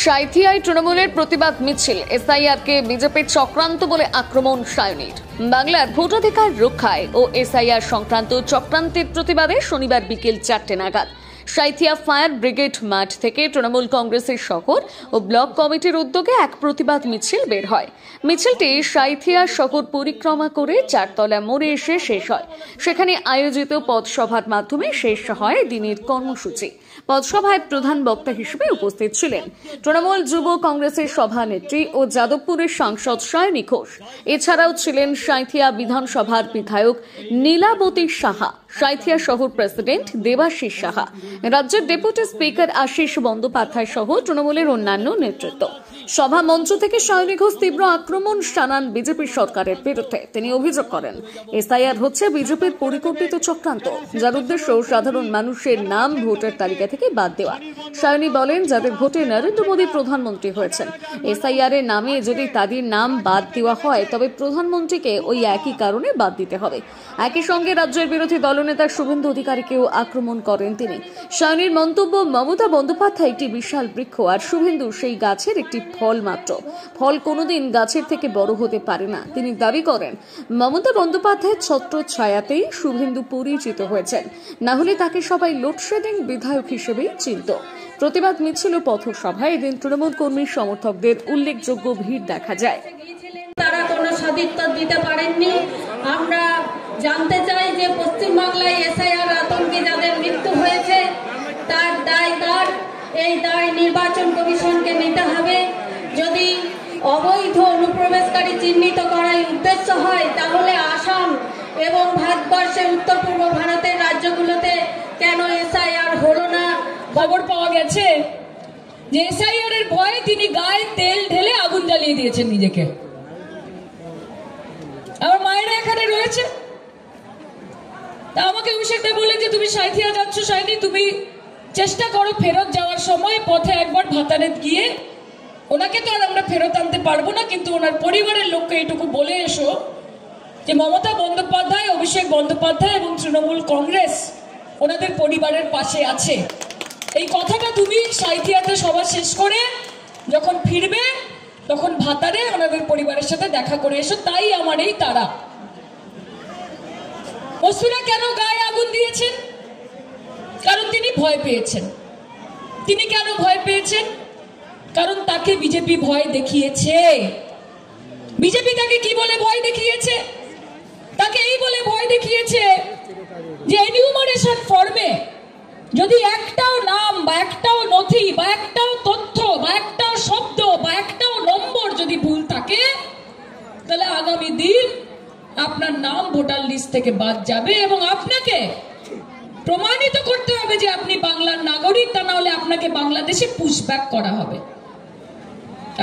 সাঁইথিয়ায় তৃণমূলের প্রতিবাদ মিছিল, এসআইআরকে বিজেপির চক্রান্ত বলে আক্রমণ সায়নীর। বাংলার ভোটাধিকার রক্ষায় ও এসআইআর সংক্রান্ত চক্রান্তের প্রতিবাদে শনিবার বিকেল 4টে নাগাদ সাঁইথিয়া ফায়ার ব্রিগেড মাঠ থেকে তৃণমূল কংগ্রেসের শহর ও ব্লক কমিটির উদ্যোগে এক প্রতিবাদ মিছিল বের হয়। মিছিলটি সাঁইথিয়া শহর পরিক্রমা করে চারতলা মোড়ে এসে শেষ হয়। সেখানে আয়োজিত পথসভার মাধ্যমে শেষ হয় দিনের কর্মসূচি। পথসভায় প্রধান বক্তা হিসেবে উপস্থিত ছিলেন তৃণমূল যুব কংগ্রেসের সভানেত্রী ও যাদবপুরের সাংসদ সায়নী ঘোষ। এছাড়াও ছিলেন সাঁইথিয়া বিধানসভার বিধায়ক নীলাবতী সাহা, সাঁইথিয়া শহর প্রেসিডেন্ট দেবাশিস সাহা, রাজ্যের ডেপুটি স্পিকার আশিস বন্দ্যোপাধ্যায় সহ তৃণমূলের অন্যান্য নেতৃত্ব। সভা মঞ্চ থেকে সায়নী ঘোষ তীব্র আক্রমণ শানান বিজেপি সরকারের বিরুদ্ধে। তিনি অভিযোগ করেন, এসআইআর হচ্ছে বিজেপির পরিকল্পিত চক্রান্ত, যার উদ্দেশ্য সাধারণ মানুষের নাম ভোটার তালিকা থেকে বাদ দেওয়া। সায়নী বলেন, যাদের ভোটে নরেন্দ্র মোদী প্রধানমন্ত্রী হয়েছেন, এসআইআর এর নামে যদি তাদের নাম বাদ দেওয়া হয় তবে প্রধানমন্ত্রীকে ওই একই কারণে বাদ দিতে হবে। একই সঙ্গে রাজ্যের বিরোধী দলনেতা শুভেন্দু অধিকারীকেও আক্রমণ করেন তিনি। সায়নীর মন্তব্য, মমতা বন্দ্যোপাধ্যায় একটি বিশাল বৃক্ষ আর শুভেন্দু সেই গাছের একটি ফল মাত্র। ফল কোনোদিন গাছের থেকে বড় হতে পারে না। তিনি দাবি করেন, মমতা বন্দ্যোপাধ্যায়ের ছত্র ছায়াতেই শুভেন্দু পরিচিত হয়েছেন, না হলে তাকে সবাই লোডশেডিং বিধায়ক হিসেবেই চিনত। প্রতিবাদ মিছিল ও পথসভায় এদিন তৃণমূল কর্মী সমর্থকদের উল্লেখযোগ্য ভিড় দেখা যায়। তারা কোনো সদিচ্ছা দিতে পারেননি। আমরা জানতে চাই যে পশ্চিমবাংলায় এসআইআর আতঙ্কে যাদের মৃত্যু হয়েছে তার দায় কার? এই দায় নির্বাচন কমিশনকে নিতে হবে। যদি অবৈধ অনুপ্রবেশকারী চিহ্নিত করার উদ্দেশ্য হয় তাহলে আসাম এবং ভারতবর্ষের উত্তর পূর্ব ভারতের রাজ্যগুলোতে কেন এসআইআর হলো না? খবর পাওয়া গেছে যে এসআইআর এর ভয়ে তিনি গায়ে তেল ঢেলে আগুন জ্বালিয়ে দিয়েছেন নিজেকে। আমার মায়েরা এখানে রয়েছে, তা আমাকে অভিষেকটা বললেন যে তুমি সাঁইথিয়া যাচ্ছ সায়নী, তুমি চেষ্টা করো ফেরত যাওয়ার সময় পথে একবার ভাতারে গিয়ে, ওনাকে তো আর আমরা ফেরত আনতে পারবো না, কিন্তু ওনার পরিবারের লোককে এটুকু বলে এসো যে মমতা বন্দ্যোপাধ্যায়, অভিষেক বন্দ্যোপাধ্যায় এবং তৃণমূল কংগ্রেস ওনাদের পরিবারের পাশে আছে। এই কথাটা তুমি সাঁইথিয়াতে সভা শেষ করে যখন ফিরবে তখন ভাতারে ওনাদের পরিবারের সাথে দেখা করে এসো। তাই আমার এই তারা। মসুরা কেন গায়ে আগুন দিয়েছেন? কারণ তিনি ভয় পেয়েছেন। তিনি কেন ভয় পেয়েছেন? কারণ তাকে বিজেপি ভয় দেখিয়েছে। বিজেপি তাকে কি বলে ভয় দেখিয়েছে? তাকে এই বলে ভয় দেখিয়েছে যে এনিউমারেশন ফর্মে যদি একটাও নাম বা একটাও নথি বা একটাও তথ্য বা একটাও শব্দ বা একটাও নম্বর যদি ভুল থাকে তাহলে আগামী দিন আপনার নাম ভোটার লিস্ট থেকে বাদ যাবে এবং আপনাকে প্রমাণিত করতে হবে যে আপনি বাংলার নাগরিক, তা না হলে আপনাকে বাংলাদেশে পুশব্যাক করা হবে।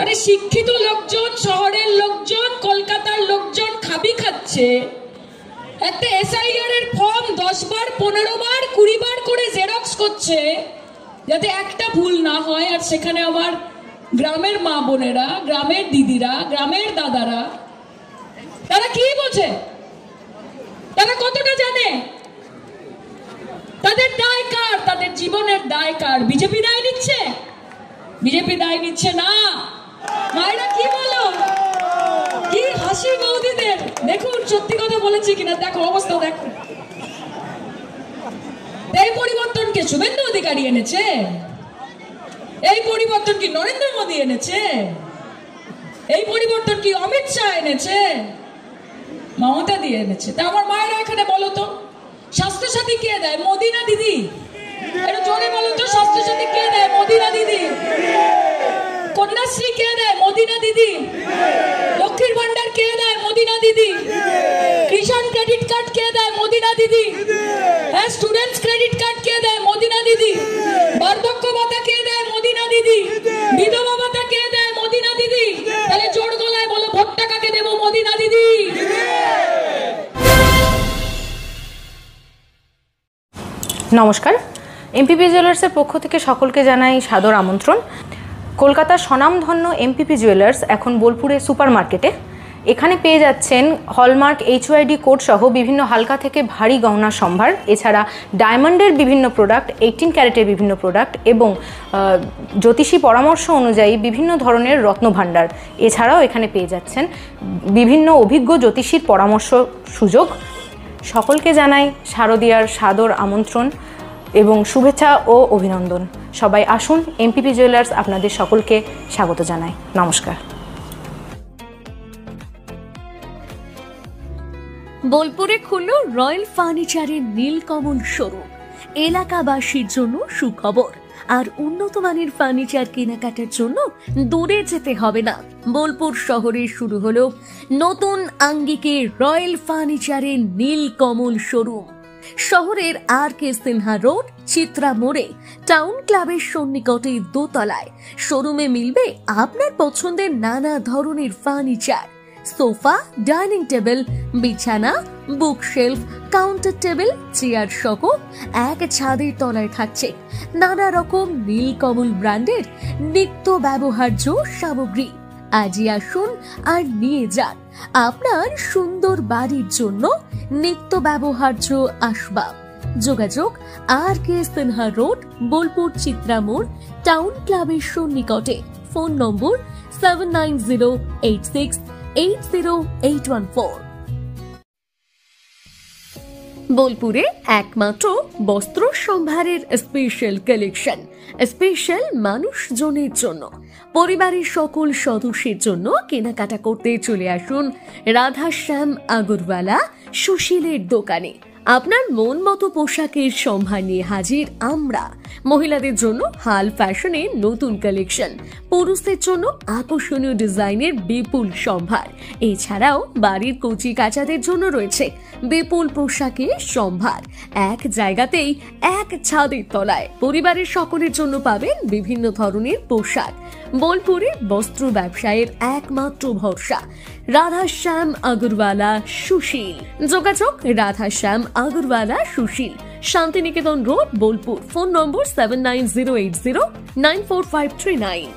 আরে শিক্ষিত লোকজন, শহরের লোকজন, কলকাতার লোকজন খাবি খাচ্ছে, একটা এসআইআর এর ফর্ম 10 বার 15 বার 20 বার করে জেরক্স করছে যাতে একটা ভুল না হয়। আর সেখানে আমার গ্রামের মা বোনেরা, গ্রামের দিদিরা, গ্রামের দাদারা, তারা কি বোঝে? তারা কতটা জানে? তাদের দায় কার? তাদের জীবনের দায় কার? বিজেপি দায় নিচ্ছে? বিজেপি দায় নিচ্ছে না। মায়েরা কি বলো? কি হাসি বৌদিদের! দেখুন সত্যি কথা বলেছি কিনা, দেখো অবস্থা দেখো। এই পরিবর্তন কি শুভেন্দু অধিকারী এনেছে? এই পরিবর্তন কি নরেন্দ্র মোদী এনেছে? এই পরিবর্তন কি অমিত শাহ এনেছে? মমতা দিয়ে এনেছে। তা আমার মায়েরা এখানে বলো তো, স্বাস্থ্যসাথী কে দেয়, মোদী না দিদি? একটু জোরে বলো তো, স্বাস্থ্যসাথী কে দেয়, মোদী না দিদি? কন্যাশ্রী কে দেয়, মোদী না দিদি? লক্ষ্মীর ভান্ডার কে দেয়, মোদী না দিদি? কিষাণ ক্রেডিট কার্ড কে দেয়, মোদী না দিদি? হ্যাঁ, স্টুডেন্টস ক্রেডিট কার্ড কে দেয়, মোদী না দিদি? বার্ধক্য ভাতা কে দেয়, মোদী না দিদি? বিধবা ভাতা কে দেয়, মোদী না দিদি? তাহলে জোর গলায় বলো, ভোটটা কাকে দেবো, মোদী না দিদি? নমস্কার, এমপিপি জুয়েলার্সের পক্ষ থেকে সকলকে জানাই সাদর আমন্ত্রণ। কলকাতার স্বনামধন্য এমপিপি জুয়েলার্স এখন বোলপুরে সুপার মার্কেটে এখানে পেয়ে যাচ্ছেন হলমার্ক HYD কোড সহ বিভিন্ন হালকা থেকে ভারী গহনা সম্ভার, এছাড়া ডায়মন্ডের বিভিন্ন প্রোডাক্ট, 18 ক্যারেটের বিভিন্ন প্রোডাক্ট এবং জ্যোতিষী পরামর্শ অনুযায়ী বিভিন্ন ধরনের রত্নভাণ্ডার। এছাড়াও এখানে পেয়ে যাচ্ছেন বিভিন্ন অভিজ্ঞ জ্যোতিষীর পরামর্শ সুযোগ। সকলকে জানাই শারদীয়ার সাদর আমন্ত্রণ এবং শুভেচ্ছা ও অভিনন্দন। সবাই আসুন, MPP জুয়েলার্স আপনাদের সকলকে স্বাগত জানায়। নমস্কার। বোলপুরে খুলল রয়্যাল ফার্নিচারের নীলকমল শোরুম। এলাকাবাসীর জন্য সুখবর, আর উন্নত মানের ফার্নিচার কেনাকাটার জন্য দূরে যেতে হবে না। বোলপুর শহরে শুরু হলো নতুন আঙ্গিকে রয়্যাল ফার্নিচারের নীলকমল শোরুম। শহরের RK সিনহা রোড, চিত্রা মোড়ে, টাউন ক্লাবের সন্নিকটে দোতলায়। শোরুমে মিলবে আপনার পছন্দের নানা ধরনের ফার্নিচার, সোফা, ডাইনিং টেবিল, বিছানা, বুকশেলফ, কাউন্টার টেবিল, চেয়ার সহ এক ছাদের তলায় থাকছে নানা রকম নীলকমল ব্র্যান্ডের নিত্য ব্যবহার্য সামগ্রী। আজই আসুন আর নিয়ে যান আপনার সুন্দর বাড়ির জন্য নিত্য ব্যবহার্য আসবাব। যোগাযোগ RK সিনহা রোড, বোলপুর চিত্রা মোড়, টাউন ক্লাবের সন্নিকটে। ফোন নম্বর 7908680814। বোলপুরে একমাত্র বস্ত্র সম্ভারের স্পেশাল কালেকশন, স্পেশাল মানুষজনের জন্য, পরিবারের সকল সদস্যের জন্য কেনাকাটা করতে চলে আসুন রাধাশ্যাম আগরওয়ালা সুশীলের দোকানে। আপনার মন মতো পোশাকের সম্ভার নিয়ে হাজির আমরা। মহিলাদের জন্য হাল ফ্যাশনের নতুন কালেকশন, পুরুষদের জন্য আকর্ষণীয় ডিজাইনের বিপুল সম্ভার। এছাড়াও বাড়ির কচি কাচাদের জন্য রয়েছে বিপুল পোশাকের সম্ভার। এক জায়গাতেই এক ছাদের তলায় পরিবারের সকলের জন্য পাবেন বিভিন্ন ধরনের পোশাক। বোলপুরে বস্ত্র ব্যবসায়ের একমাত্র ভরসা রাধাশ্যাম আগরওয়ালা সুশীল। যোগাযোগ Radhashyam Agarwala Sushil, Santiniketan road, Bolpur. Phone number 7908094539।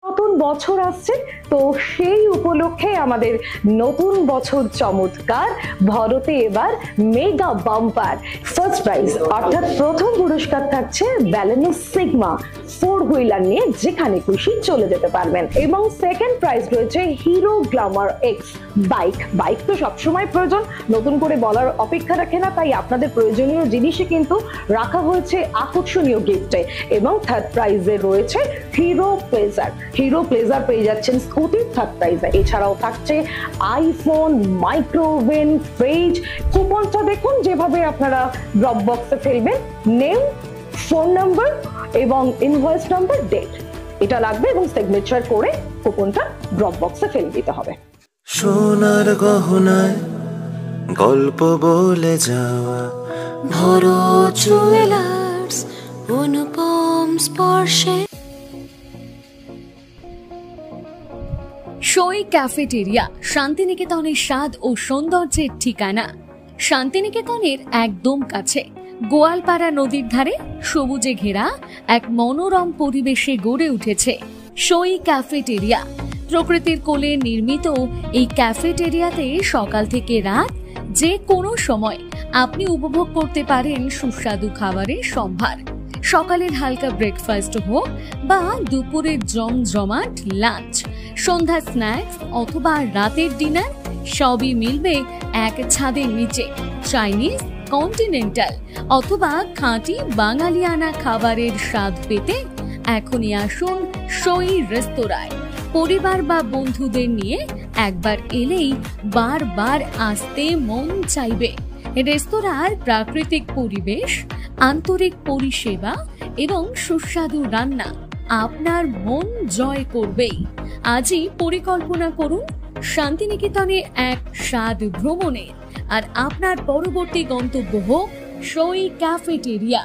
নতুন বছর আসছে, তো সেই উপলক্ষে আমাদের নতুন বছর চমৎকার ভরতে এবার মেগা বাম্পার ফার্স্ট প্রাইজ, অর্থাৎ প্রথম পুরস্কার থাকছে ব্যালেনো সিগমা 4 হুইলার নিয়ে যেখানে খুশি চলে যেতে পারবেন, এবং সেকেন্ড প্রাইজ রয়েছে হিরো গ্ল্যামার এক্স বাইক তো সবসময় প্রয়োজন, নতুন করে বলার অপেক্ষা রাখে না, তাই আপনাদের প্রয়োজনীয় জিনিসে কিন্তু রাখা হয়েছে আকর্ষণীয় গিফটে। এবং থার্ড প্রাইজে রয়েছে হিরো প্লেজার পেয়ে যাচ্ছেন স্কুটি থার্ড প্রাইজে। এছাড়াও থাকছে আইফোন, মাইক্রোওভেন, ফ্রিজ। কুপনটা দেখুন যেভাবে আপনারা ড্রপ বক্সে ফেলবেন, নেম, ফোন নাম্বার এবং ইনভয়েস নাম্বার, ডেট এটা লাগবে এবং সিগনেচার করে কুপনটা ড্রপ বক্সে ফেলে দিতে হবে। সোনার গহনায় গল্প বলে যাওয়া ভরো জুয়েলার্স, অনুপম স্পর্শে। সই ক্যাফেটেরিয়া, শান্তিনিকেতনের স্বাদ ও সৌন্দর্যের ঠিকানা। শান্তিনিকেতনের একদম কাছে, গোয়ালপাড়া নদীর ধারে সবুজে ঘেরা এক মনোরম পরিবেশে গড়ে উঠেছে সই ক্যাফেটেরিয়া। প্রকৃতির কোলে নির্মিত এই ক্যাফেটেরিয়াতে সকাল থেকে রাত যে কোনো সময় আপনি উপভোগ করতে পারেন সুস্বাদু খাবারের সম্ভার। সকালের হালকা ব্রেকফাস্ট হোক বা দুপুরের জমজমাট লাঞ্চ, সন্ধ্যা স্ন্যাক্স অথবা রাতের ডিনার, সবই মিলবে এক ছাদের নিচে। চাইনিজ, কন্টিনেন্টাল অথবা খাঁটি বাঙালিয়ানা খাবারের স্বাদ পেতে এখনই আসুন সই রেস্তোরাঁয়। পরিবার বা বন্ধুদের নিয়ে একবার এলেই বারবার আসতে মন চাইবে। রেস্তোরাঁর প্রাকৃতিক পরিবেশ, আন্তরিক পরিষেবা এবং সুস্বাদু রান্না আপনার মন জয় করবেই। আজই পরিকল্পনা করুন শান্তিনিকেতনে এক স্বাদ ভ্রমণের, আর আপনার পরবর্তী গন্তব্য হোক সই ক্যাফেটেরিয়া।